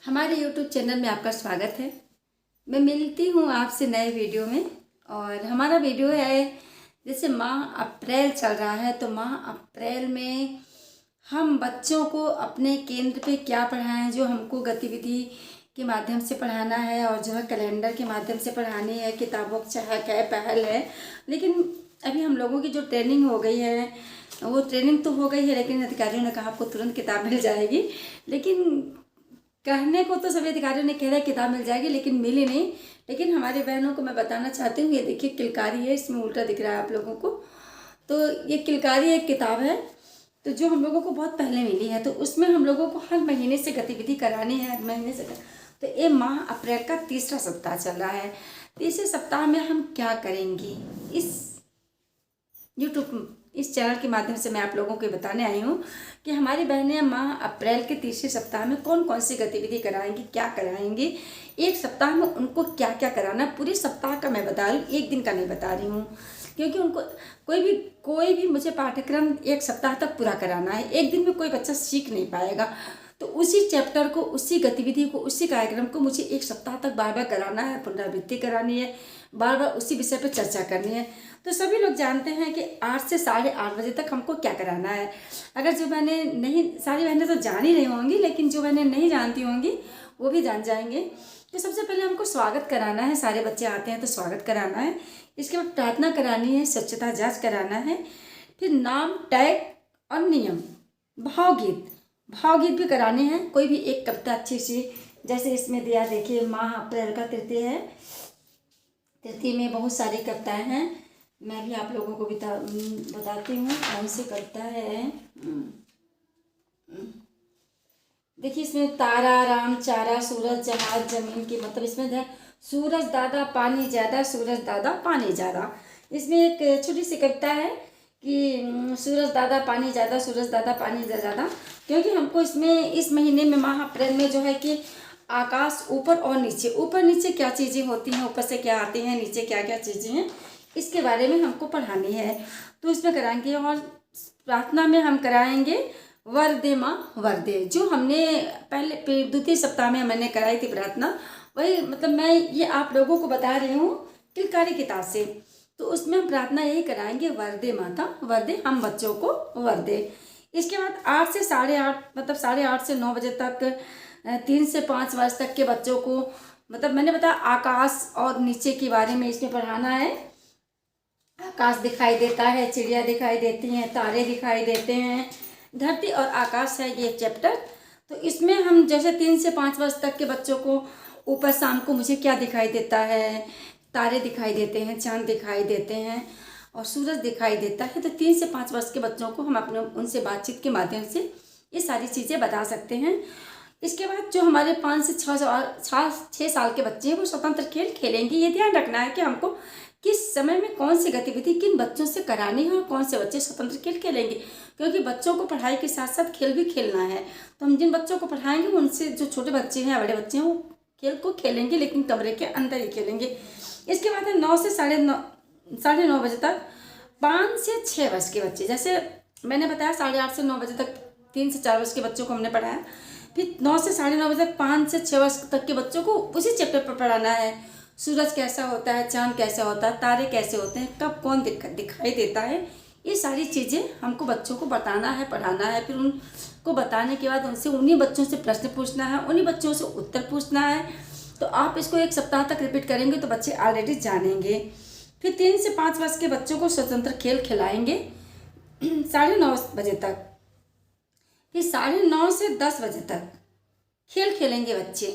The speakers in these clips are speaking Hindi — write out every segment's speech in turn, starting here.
हमारे YouTube चैनल में आपका स्वागत है। मैं मिलती हूँ आपसे नए वीडियो में। और हमारा वीडियो है, जैसे माह अप्रैल चल रहा है तो माह अप्रैल में हम बच्चों को अपने केंद्र पे क्या पढ़ाएं, जो हमको गतिविधि के माध्यम से पढ़ाना है और जो है कैलेंडर के माध्यम से पढ़ानी है, किताबों का है पहल है। लेकिन अभी हम लोगों की जो ट्रेनिंग हो गई है वो ट्रेनिंग तो हो गई है, लेकिन अधिकारियों ने कहा आपको तुरंत किताब मिल जाएगी। लेकिन कहने को तो सभी अधिकारियों ने कह रहा है किताब मिल जाएगी, लेकिन मिली नहीं। लेकिन हमारे बहनों को मैं बताना चाहती हूँ, ये देखिए किलकारी है, इसमें उल्टा दिख रहा है आप लोगों को। तो ये किलकारी एक किताब है तो जो हम लोगों को बहुत पहले मिली है, तो उसमें हम लोगों को हर महीने से गतिविधि करानी है, हर महीने से तो ये माह अप्रैल का तीसरा सप्ताह चल रहा है। तीसरे सप्ताह में हम क्या करेंगे, इस यूट्यूब इस चैनल के माध्यम से मैं आप लोगों को बताने आई हूँ कि हमारी बहनें माह अप्रैल के तीसरे सप्ताह में कौन कौन सी गतिविधि कराएंगी, क्या कराएंगी, एक सप्ताह में उनको क्या क्या कराना है। पूरे सप्ताह का मैं बता रही हूँ, एक दिन का नहीं बता रही हूँ, क्योंकि उनको कोई भी मुझे पाठ्यक्रम एक सप्ताह तक पूरा कराना है। एक दिन में कोई बच्चा सीख नहीं पाएगा, तो उसी चैप्टर को, उसी गतिविधि को, उसी कार्यक्रम को मुझे एक सप्ताह तक बार बार कराना है, पुनरावृत्ति करानी है, बार बार उसी विषय पर चर्चा करनी है। तो सभी लोग जानते हैं कि 8 से 8:30 बजे तक हमको क्या कराना है। अगर जो बहनें नहीं, सारी बहनें तो जान ही रही होंगी, लेकिन जो बहनें नहीं जानती होंगी वो भी जान जाएंगे। तो सबसे पहले हमको स्वागत कराना है, सारे बच्चे आते हैं तो स्वागत कराना है। इसके बाद प्रार्थना करानी है, स्वच्छता जाँच कराना है, फिर नाम, टैग और नियम, भावगीत भी कराने हैं। कोई भी एक कविता अच्छी सी, जैसे इसमें दिया देखिए, माह अप्रैल का तृतीय है, तृतीय में बहुत सारी कविताएं हैं। मैं भी आप लोगों को बताती हूँ कौन सी कविता है। देखिए इसमें तारा, राम, चारा, सूरज, जहाज, जमीन की, मतलब इसमें है सूरज दादा पानी ज़्यादा, सूरज दादा पानी ज़्यादा। इसमें एक छोटी सी कविता है कि सूरज दादा पानी ज़्यादा, सूरज दादा पानी ज़्यादा, क्योंकि हमको इसमें इस महीने में माह अप्रैल में जो है कि आकाश ऊपर और नीचे, ऊपर नीचे क्या चीज़ें होती हैं, ऊपर से क्या आती हैं, नीचे क्या क्या चीज़ें हैं, इसके बारे में हमको पढ़ानी है। तो इसमें कराएंगे। और प्रार्थना में हम कराएंगे वरदे माँ वरदे, जो हमने पहले द्वितीय सप्ताह में मैंने कराई थी प्रार्थना, वही मतलब मैं ये आप लोगों को बता रही हूँ किलकारी किताब से। तो उसमें हम प्रार्थना यही कराएंगे, वरदे माता वरदे, हम बच्चों को वरदे। इसके बाद 8 से 8:30, मतलब 8:30 से 9 बजे तक 3 से 5 वर्ष तक के बच्चों को, मतलब मैंने बताया आकाश और नीचे के बारे में इसमें पढ़ाना है। आकाश दिखाई देता है, चिड़िया दिखाई देती हैं, तारे दिखाई देते हैं, धरती और आकाश है ये चैप्टर। तो इसमें हम जैसे 3 से 5 वर्ष तक के बच्चों को ऊपर शाम को मुझे क्या दिखाई देता है, तारे दिखाई देते हैं, चांद दिखाई देते हैं और सूरज दिखाई देता है। तो 3 से 5 वर्ष के बच्चों को हम अपने उनसे बातचीत के माध्यम से ये सारी चीज़ें बता सकते हैं। इसके बाद जो हमारे 5 से 6 साल के बच्चे हैं वो स्वतंत्र खेल खेलेंगे। ये ध्यान रखना है कि हमको किस समय में कौन सी गतिविधि किन बच्चों से करानी है और कौन से बच्चे स्वतंत्र खेल खेलेंगे, क्योंकि बच्चों को पढ़ाई के साथ साथ खेल भी खेलना है। तो हम जिन बच्चों को पढ़ाएंगे उनसे, जो छोटे बच्चे हैं, बड़े बच्चे हैं, वो खेल को खेलेंगे, लेकिन कमरे के अंदर ही खेलेंगे। इसके बाद है 9 से 9:30 बजे तक 5 से 6 वर्ष के बच्चे, जैसे मैंने बताया 8:30 से 9 बजे तक 3 से 4 वर्ष के बच्चों को हमने पढ़ाया। फिर 9 से 9:30 बजे तक 5 से 6 वर्ष तक के बच्चों को उसी चैप्टर पर पढ़ाना है। सूरज कैसा होता है, चांद कैसा होता है, तारे कैसे होते हैं, कब कौन दिखाई देता है, ये सारी चीज़ें हमको बच्चों को बताना है, पढ़ाना है। फिर उनको बताने के बाद उनसे, उन्हीं बच्चों से प्रश्न पूछना है, उन्हीं बच्चों से उत्तर पूछना है। तो आप इसको एक सप्ताह तक रिपीट करेंगे तो बच्चे ऑलरेडी जानेंगे। फिर 3 से 5 वर्ष के बच्चों को स्वतंत्र खेल खिलाएंगे 9:30 बजे तक। फिर 9:30 से 10 बजे तक खेल खेलेंगे बच्चे,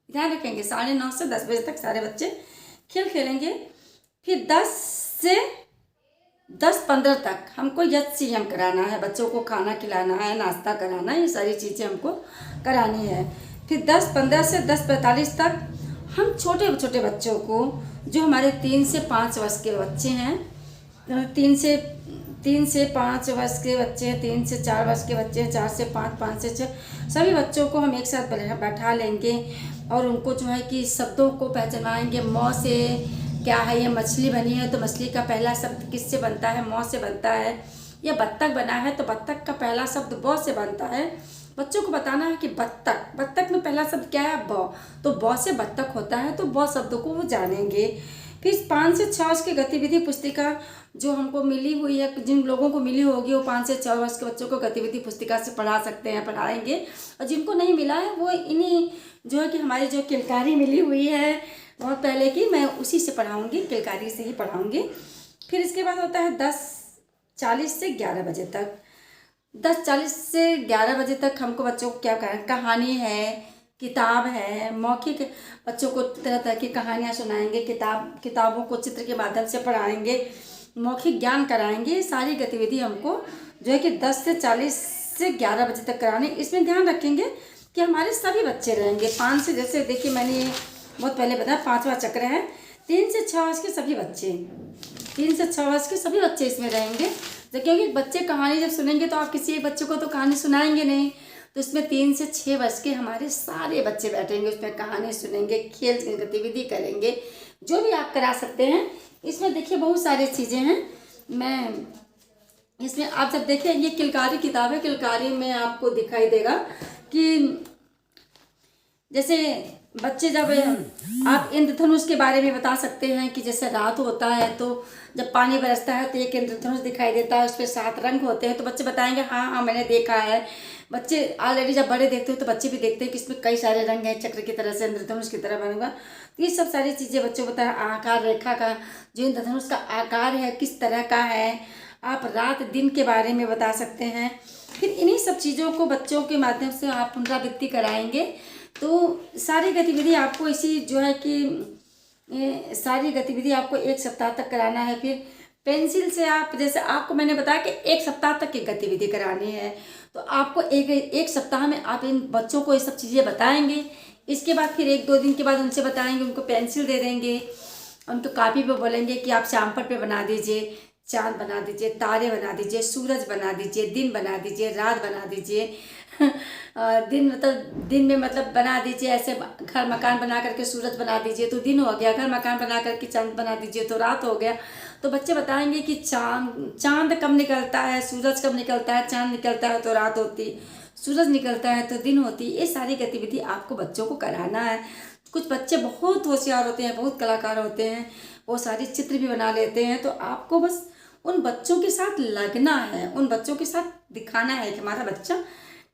ध्यान रखेंगे, 9:30 से 10 बजे तक सारे बच्चे खेल खेलेंगे। फिर 10 से 10:15 तक हमको यम कराना है, बच्चों को खाना खिलाना है, नाश्ता कराना है, ये सारी चीज़ें हमको करानी है। फिर 10:15 से 10:45 तक हम छोटे छोटे बच्चों को, जो हमारे 3 से 5 वर्ष के बच्चे हैं, 3 से 5 वर्ष के बच्चे हैं, 3 से 4 वर्ष के बच्चे हैं, 4 से 5, 5 से 6, सभी बच्चों को हम एक साथ बैठा लेंगे और उनको जो है कि शब्दों को पहचानाएंगे। मौ से क्या है, ये मछली बनी है तो मछली का पहला शब्द किससे बनता है, मौ से बनता है। या बत्तख बना है तो बत्तख का पहला शब्द ब से बनता है। बच्चों को बताना है कि बत्तख में पहला पहला शब्द क्या है, ब। तो ब से बत्तख होता है, तो ब शब्द को वो जानेंगे। फिर 5 से 6 वर्ष की गतिविधि पुस्तिका जो हमको मिली हुई है, जिन लोगों को मिली होगी वो 5 से 6 वर्ष के बच्चों को गतिविधि पुस्तिका से पढ़ा सकते हैं, पढ़ाएंगे। और जिनको नहीं मिला है वो इन्हीं जो है कि हमारी जो किलकारी मिली हुई है बहुत पहले की, मैं उसी से पढ़ाऊँगी, किलकारी से ही पढ़ाऊँगी। फिर इसके बाद होता है 10:40 से 11 बजे तक। 10:40 से 11 बजे तक हमको बच्चों को क्या करना, कहानी है, किताब है, मौखिक बच्चों को तरह तरह की कहानियाँ सुनाएंगे, किताबों को चित्र के माध्यम से पढ़ाएंगे, मौखिक ज्ञान कराएंगे। सारी गतिविधि हमको जो है कि 10:40 से 11 बजे तक करानी। इसमें ध्यान रखेंगे कि हमारे सभी बच्चे रहेंगे। 5 से, जैसे देखिए मैंने बहुत पहले बताया, 5वां चक्र है। 3 से 6 वर्ष के सभी बच्चे, 3 से 6 वर्ष के सभी बच्चे इसमें रहेंगे। तो क्योंकि बच्चे कहानी जब सुनेंगे तो आप किसी एक बच्चे को तो कहानी सुनाएंगे नहीं, तो इसमें 3 से 6 वर्ष के हमारे सारे बच्चे बैठेंगे, उसमें कहानी सुनेंगे, खेल की गतिविधि करेंगे, जो भी आप करा सकते हैं। इसमें देखिए बहुत सारी चीज़ें हैं। मैं इसमें आप जब देखें, ये किलकारी किताब है, किलकारी में आपको दिखाई देगा कि जैसे बच्चे जब आप इंद्रधनुष के बारे में बता सकते हैं कि जैसे रात होता है तो जब पानी बरसता है तो एक इंद्रधनुष दिखाई देता है, उस पर 7 रंग होते हैं, तो बच्चे बताएंगे हाँ हाँ मैंने देखा है। बच्चे ऑलरेडी जब बड़े देखते हो तो बच्चे भी देखते हैं कि इसमें कई सारे रंग हैं, चक्र की तरह से इंद्रधनुष की तरह बनेगा। तो ये सब सारी चीज़ें बच्चों को बताया, आकार रेखा का जो इंद्रधनुष का आकार है किस तरह का है, आप रात दिन के बारे में बता सकते हैं। फिर इन्हीं सब चीज़ों को बच्चों के माध्यम से आप पुनरावृत्ति कराएंगे तो सारी गतिविधि आपको इसी जो है कि सारी गतिविधि आपको 1 सप्ताह तक कराना है। फिर पेंसिल से आप, जैसे आपको मैंने बताया कि 1 सप्ताह तक की गतिविधि करानी है, तो आपको एक सप्ताह में आप इन बच्चों को ये सब चीज़ें बताएंगे। इसके बाद फिर 1-2 दिन के बाद उनसे बताएंगे, उनको पेंसिल दे देंगे, उनको कापी पे बोलेंगे कि आप श्यामपट्ट पे बना दीजिए, चांद बना दीजिए, तारे बना दीजिए, सूरज बना दीजिए, दिन बना दीजिए, रात बना दीजिए। दिन मतलब दिन में मतलब बना दीजिए, ऐसे घर मकान बना करके सूरज बना दीजिए तो दिन हो गया, घर मकान बना करके चांद बना दीजिए तो रात हो गया। तो बच्चे बताएंगे कि चांद कब निकलता है, सूरज कब निकलता है, चांद निकलता है तो रात होती, सूरज निकलता है तो दिन होती। ये सारी गतिविधि आपको बच्चों को कराना है। कुछ बच्चे बहुत होशियार होते हैं, बहुत कलाकार होते हैं, वो सारी चित्र भी बना लेते हैं, तो आपको बस उन बच्चों के साथ लगना है, उन बच्चों के साथ दिखाना है कि हमारा बच्चा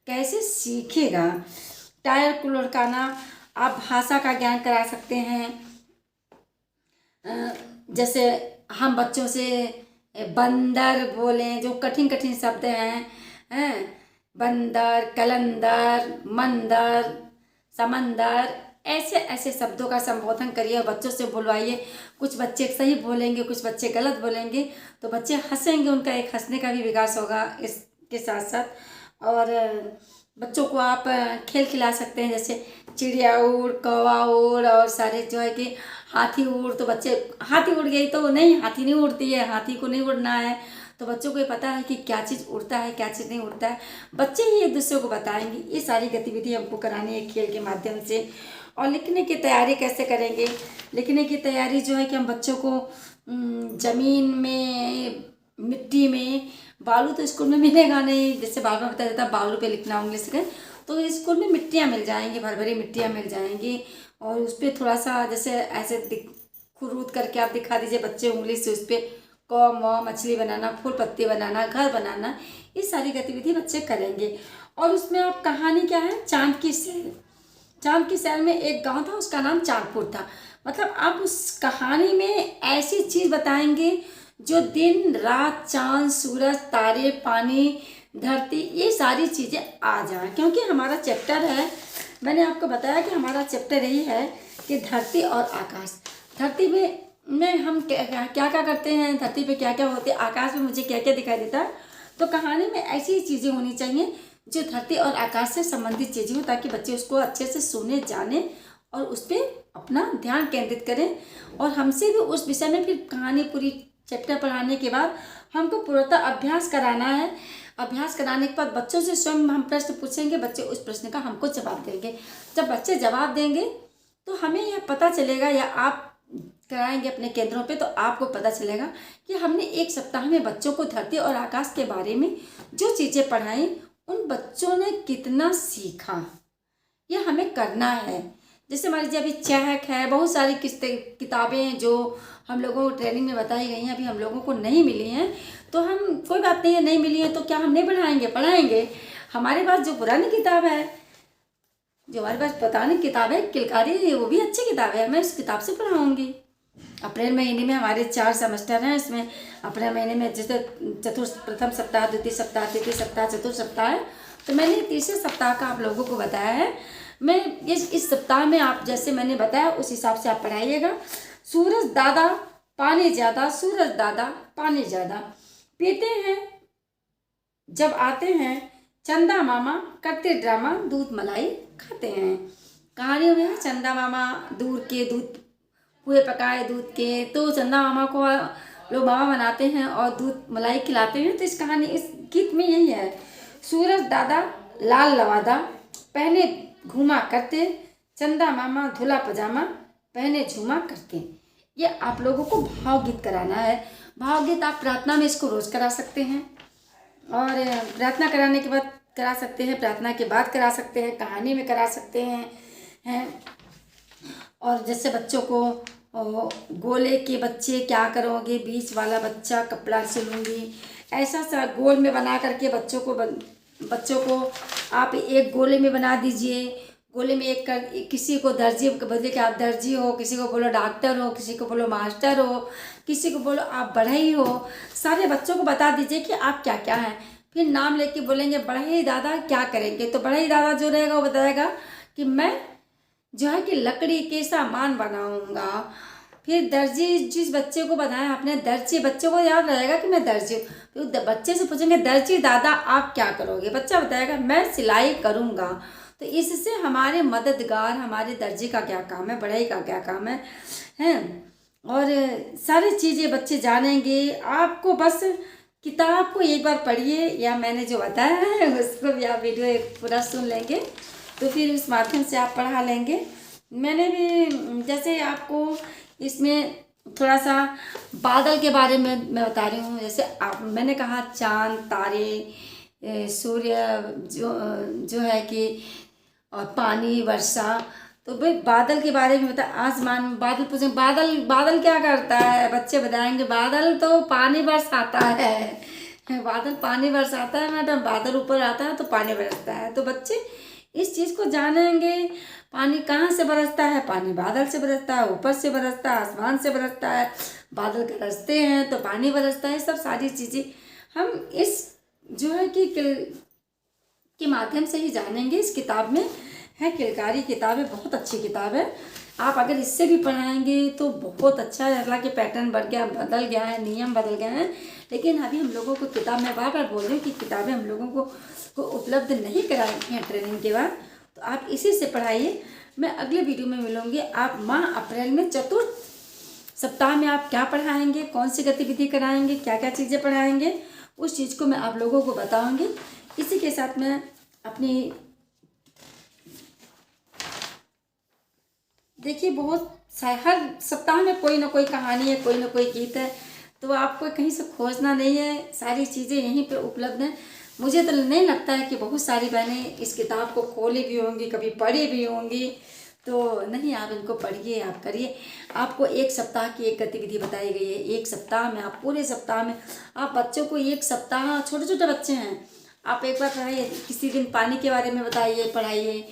कैसे सीखेगा। टायर को लुढ़काना, आप भाषा का ज्ञान करा सकते हैं। जैसे हम बच्चों से बंदर बोलें, जो कठिन कठिन शब्द हैं, बंदर, कलंदर, मंदर, समंदर, ऐसे ऐसे शब्दों का संबोधन करिए और बच्चों से बुलवाइए। कुछ बच्चे सही बोलेंगे, कुछ बच्चे गलत बोलेंगे, तो बच्चे हंसेंगे, उनका एक हंसने का भी विकास होगा इसके साथ साथ। और बच्चों को आप खेल खिला सकते हैं, जैसे चिड़िया उड़, कौवा उड़, और सारे जो है कि हाथी उड़, तो बच्चे हाथी उड़ गई तो नहीं, हाथी नहीं उड़ती है, हाथी को नहीं उड़ना है, तो बच्चों को ये पता है कि क्या चीज़ उड़ता है, क्या चीज़ नहीं उड़ता है। बच्चे ही एक दूसरे को बताएंगे। ये सारी गतिविधि हमको करानी है खेल के माध्यम से। और लिखने की तैयारी कैसे करेंगे? लिखने की तैयारी जो है कि हम बच्चों को ज़मीन में, मिट्टी में, बालू तो स्कूल में मिलेगा नहीं, जैसे बार बार बताया जाता है बालू पे लिखना इंग्लिश के, तो स्कूल में मिट्टियाँ मिल जाएंगी, भर भरी मिट्टियाँ मिल जाएंगी, और उस पर थोड़ा सा जैसे ऐसे खुरूद करके आप दिखा दीजिए बच्चे उंगली से, उस पर क म मछली बनाना, फूल पत्ती बनाना, घर बनाना, ये सारी गतिविधि बच्चे करेंगे। और उसमें आप कहानी क्या है, चांद की सैर। चांद की सैर में एक गांव था, उसका नाम चांदपुर था। मतलब आप उस कहानी में ऐसी चीज़ बताएंगे जो दिन रात, चांद, सूरज, तारे, पानी, धरती, ये सारी चीज़ें आ जाएं। क्योंकि हमारा चैप्टर है, मैंने आपको बताया कि हमारा चैप्टर यही है कि धरती और आकाश। धरती में हम क्या क्या करते हैं, धरती पे क्या क्या होते हैं, आकाश में मुझे क्या क्या दिखाई देता है। तो कहानी में ऐसी चीज़ें होनी चाहिए जो धरती और आकाश से संबंधित चीज़ें हो, ताकि बच्चे उसको अच्छे से सुने, जाने और उस पर अपना ध्यान केंद्रित करें। और हमसे भी उस विषय में फिर कहानी पूरी चैप्टर पढ़ाने के बाद हमको पूर्णतः अभ्यास कराना है। अभ्यास कराने के बाद बच्चों से स्वयं हम प्रश्न पूछेंगे, बच्चे उस प्रश्न का हमको जवाब देंगे। जब बच्चे जवाब देंगे तो हमें यह पता चलेगा, या आप कराएंगे अपने केंद्रों पे, तो आपको पता चलेगा कि हमने 1 सप्ताह में बच्चों को धरती और आकाश के बारे में जो चीज़ें पढ़ाई, उन बच्चों ने कितना सीखा, ये हमें करना है। जैसे मान लीजिए अभी चहक है, बहुत सारी किताबें हैं जो हम लोगों को ट्रेनिंग में बताई गई हैं, अभी हम लोगों को नहीं मिली हैं, तो हम कोई बात नहीं है, नहीं मिली है तो क्या हम नहीं पढ़ाएंगे, पढ़ाएंगे। हमारे पास जो पुरानी किताब है, जो हमारे पास पुरानी किताब है किलकारी, वो भी अच्छी किताब है, मैं उस किताब से पढ़ाऊँगी। अप्रैल महीने में हमारे 4 सेमेस्टर हैं, इसमें अप्रैल महीने में जैसे प्रथम सप्ताह, द्वितीय सप्ताह, तृतीय सप्ताह, चतुर्थ सप्ताह है, तो मैंने तीसरे सप्ताह का आप लोगों को बताया है। मैं इस सप्ताह में आप जैसे मैंने बताया उस हिसाब से आप पढ़ाइएगा। सूरज दादा पानी ज़्यादा, सूरज दादा पानी ज़्यादा, पीते हैं जब आते हैं चंदा मामा, करते ड्रामा, दूध मलाई खाते हैं। कहानियों में चंदा मामा दूर के दूध हुए पकाए दूध के, तो चंदा मामा को लोग मामा बनाते हैं और दूध मलाई खिलाते हैं। तो इस कहानी, इस गीत में यही है। सूरज दादा लाल लवादा पहने घूमा करते, चंदा मामा धुला पजामा पहने झूमा करते। ये आप लोगों को भावगीत कराना है। भावगीत आप प्रार्थना में इसको रोज करा सकते हैं, और प्रार्थना कराने के बाद करा सकते हैं, प्रार्थना के बाद करा सकते हैं, कहानी में करा सकते हैं। और जैसे बच्चों को गोले के बच्चे क्या करोगे, बीच वाला बच्चा कपड़ा सिलूंगी, ऐसा सा गोल में बना करके बच्चों को आप एक गोले में बना दीजिए। गोले में किसी को दर्जी बोलिए कि आप दर्जी हो, किसी को बोलो डॉक्टर हो, किसी को बोलो मास्टर हो, किसी को बोलो आप बढ़ई हो। सारे बच्चों को बता दीजिए कि आप क्या क्या हैं। फिर नाम लेके बोलेंगे बढ़ई दादा क्या करेंगे, तो बढ़ई दादा जो रहेगा वो बताएगा कि मैं जो है कि लकड़ी के सामान बनाऊंगा। फिर दर्जी जिस बच्चे को बनाया आपने, दर्जी बच्चे को याद रहेगा कि मैं दर्जी हूँ। फिर बच्चे से पूछेंगे दर्जी दादा आप क्या करोगे, बच्चा बताएगा मैं सिलाई करूँगा। तो इससे हमारे मददगार, हमारे दर्जी का क्या काम है, बढ़ई का क्या काम है। और सारी चीज़ें बच्चे जानेंगे। आपको बस किताब को एक बार पढ़िए, या मैंने जो बताया है उसको भी आप वीडियो पूरा सुन लेंगे, तो फिर उस माध्यम से आप पढ़ा लेंगे। मैंने भी जैसे आपको इसमें थोड़ा सा बादल के बारे में मैं बता रही हूँ। जैसे मैंने कहा चांद तारे सूर्य जो है कि और पानी वर्षा, तो भाई बादल के बारे में बता। आसमान में बादल पूछे बादल क्या करता है, बच्चे बताएंगे बादल तो पानी बरसाता है। बादल पानी बरसाता है मैडम, बादल ऊपर आता है तो पानी बरसता है। तो बच्चे इस चीज़ को जानेंगे। पानी कहाँ से बरसता है, पानी बादल से बरसता है, ऊपर से बरसता है, आसमान से बरसता है, बादल गरजते हैं तो पानी बरसता है। सब सारी चीज़ें हम इस जो है कि के माध्यम से ही जानेंगे। इस किताब में है, किलकारी किताब है, बहुत अच्छी किताब है। आप अगर इससे भी पढ़ाएंगे तो बहुत अच्छा है। हालांकि पैटर्न बदल गया है, नियम बदल गए हैं, लेकिन अभी हम लोगों को किताब, मैं बार बार बोल रही हूँ कि किताबें हम लोगों को उपलब्ध नहीं कराई हैं ट्रेनिंग के बाद, तो आप इसी से पढ़ाइए। मैं अगले वीडियो में मिलूँगी। आप माह अप्रैल में चतुर्थ सप्ताह में आप क्या पढ़ाएंगे, कौन सी गतिविधि कराएंगे, क्या क्या चीज़ें पढ़ाएंगे, उस चीज़ को मैं आप लोगों को बताऊँगी। इसी के साथ मैं अपनी देखिए हर सप्ताह में कोई ना कोई कहानी है, कोई ना कोई गीत है, तो आपको कहीं से खोजना नहीं है, सारी चीज़ें यहीं पे उपलब्ध हैं। मुझे तो नहीं लगता है कि बहुत सारी बहनें इस किताब को खोली भी होंगी, कभी पढ़ी भी होंगी। तो नहीं, आप इनको पढ़िए, आप करिए। आपको एक सप्ताह की एक गतिविधि बताई गई है। एक सप्ताह में आप पूरे सप्ताह में आप बच्चों को एक सप्ताह, छोटे छोटे बच्चे हैं, आप एक बार पढ़ाइए। किसी दिन पानी के बारे में बताइए, पढ़ाइए।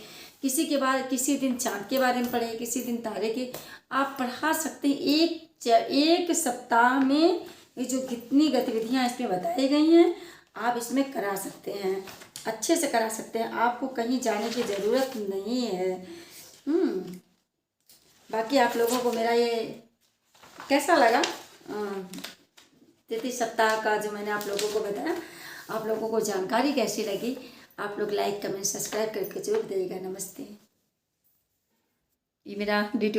किसी दिन चाँद के बारे में पढ़ाइए, किसी दिन तारे के, आप पढ़ा सकते हैं। एक सप्ताह में ये जो कितनी गतिविधियाँ इसमें बताई गई हैं, आप इसमें करा सकते हैं, अच्छे से करा सकते हैं। आपको कहीं जाने की ज़रूरत नहीं है। बाकी आप लोगों को मेरा ये कैसा लगा, तृतीय सप्ताह का जो मैंने आप लोगों को बताया, आप लोगों को जानकारी कैसी लगी, आप लोग लाइक कमेंट सब्सक्राइब करके जरूर दीजिएगा। नमस्ते। ये मेरा वीडियो